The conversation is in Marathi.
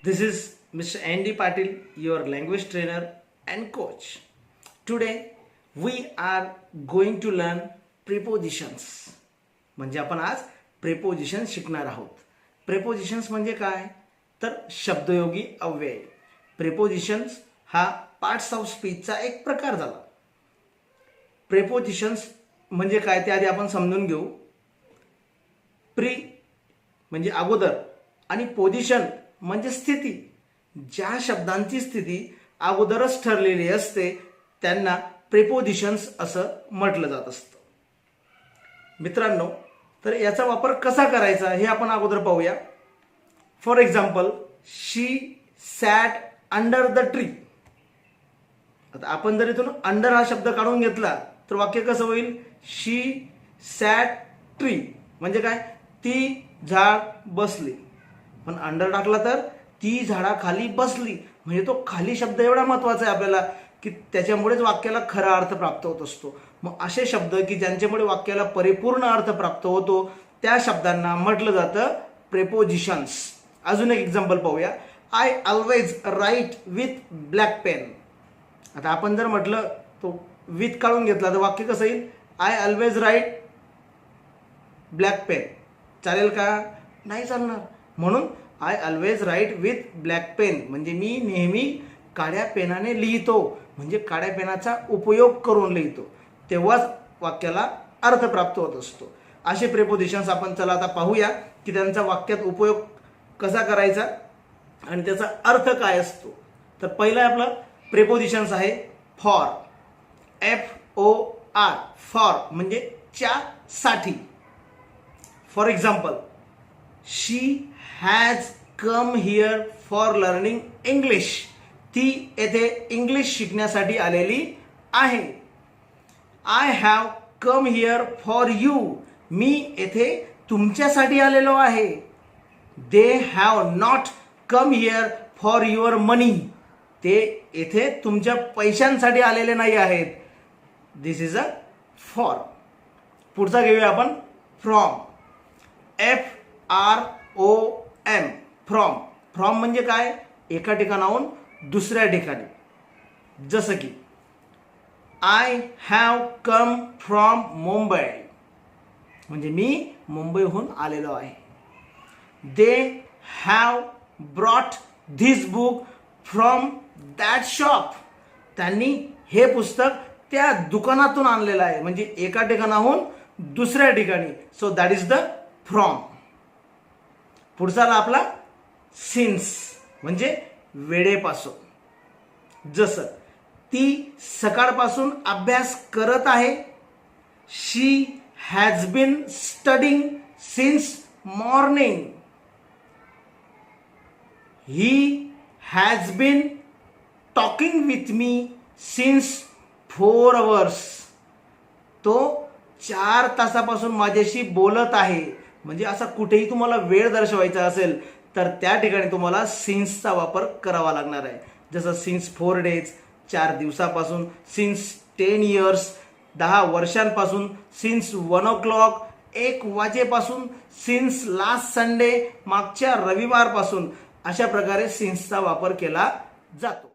This is Mr. Andy Patil, your language trainer and coach. Today we are going to learn prepositions. म्हणजे आपण आज prepositions शिकणार आहोत. Prepositions म्हणजे काय? तर शब्दयोगी अव्यय. Prepositions हा पार्ट्स ऑफ स्पीचचा एक प्रकार झाला. Prepositions म्हणजे काय ते आधी आपण समजून घेऊ. प्री म्हणजे अगोदर आणि पोझिशन म्हणजे स्थिती. ज्या शब्दांची स्थिती अगोदरच ठरलेली असते त्यांना प्रेपोजिशन्स असं म्हटलं जात असतं. मित्रांनो, तर याचा वापर कसा करायचा हे आपण अगोदर पाहूया. For example, she sat under the tree. आता आपण जर इथून अंडर हा शब्द काढून घेतला तर वाक्य कसं होईल? शी सॅट ट्री म्हणजे काय? ती झाड बसली. पण अंडर टाकला तर ती झाडाखाली बसली. म्हणजे तो खाली शब्द एवढा महत्वाचा आहे आपल्याला की त्याच्यामुळेच वाक्याला खरा अर्थ प्राप्त होत असतो. मग असे शब्द की ज्यांच्यामुळे वाक्याला परिपूर्ण अर्थ प्राप्त होतो त्या शब्दांना म्हटलं जातं प्रेपोजिशन्स. अजून एक एक्झाम्पल पाहूया. I always write with black pen. आता आपण जर म्हटलं तो विथ काढून घेतला तर वाक्य कसं येईल? I always write black pen. चालेल का? नाही चालणार. म्हणून I always write with black pen म्हणजे मी नेहमी काळ्या पेनाने लिहितो. म्हणजे काळ्या पेनाचा उपयोग करून लिहितो. तेव्हाच वाक्याला अर्थ प्राप्त होत असतो. असे प्रेपोजिशन्स आपण चला आता पाहूया की त्यांचा वाक्यात उपयोग कसा करायचा आणि त्याचा अर्थ काय असतो. तर पहिलं आपलं प्रेपोजिशन्स आहे फॉर. FOR. फॉर म्हणजे च्या साठी. For example, she has come here for learning English. ती येथे इंग्लिश शिकण्यासाठी आलेली आहे. I have come here for you. मी येथे तुमच्यासाठी आलेलो आहे. They have not come here for your money. ते येथे तुमच्या पैशांसाठी आलेले नाही आहेत. This is a for. पुढचा घेऊया आपण फ्रॉम. FROM. फ्रॉम. फ्रॉम म्हणजे काय? एका ठिकाणाहून दुसऱ्या ठिकाणी. जसं की I have come from Mumbai म्हणजे मी मुंबईहून आलेलो आहे. They have brought this book from that shop. त्यांनी हे पुस्तक त्या दुकानातून आणलेलं आहे. म्हणजे एका ठिकाणाहून दुसऱ्या ठिकाणी. So that is the from. पुढचा आपला सिन्स म्हणजे वेळेपासून. जसं ती सकाळपासून अभ्यास करत आहे. She has been studying since morning. He has been talking with me since 4 hours. तो 4 तासापासून माझ्याशी बोलत आहे. म्हणजे असा कुठेही तुम्हाला वेळ दर्शवायचा असेल तर त्या ठिकाणी तुम्हाला सिन्सचा वापर करावा लागणार आहे. जसं सिन्स 4 days 4 दिवसापासून, सिन्स 10 years 10 वर्षांपासून, सिन्स 1 o'clock 1 वाजेपासून, सिन्स लास्ट संडे मागच्या रविवारपासून. अशा प्रकारे सिन्सचा वापर केला जातो.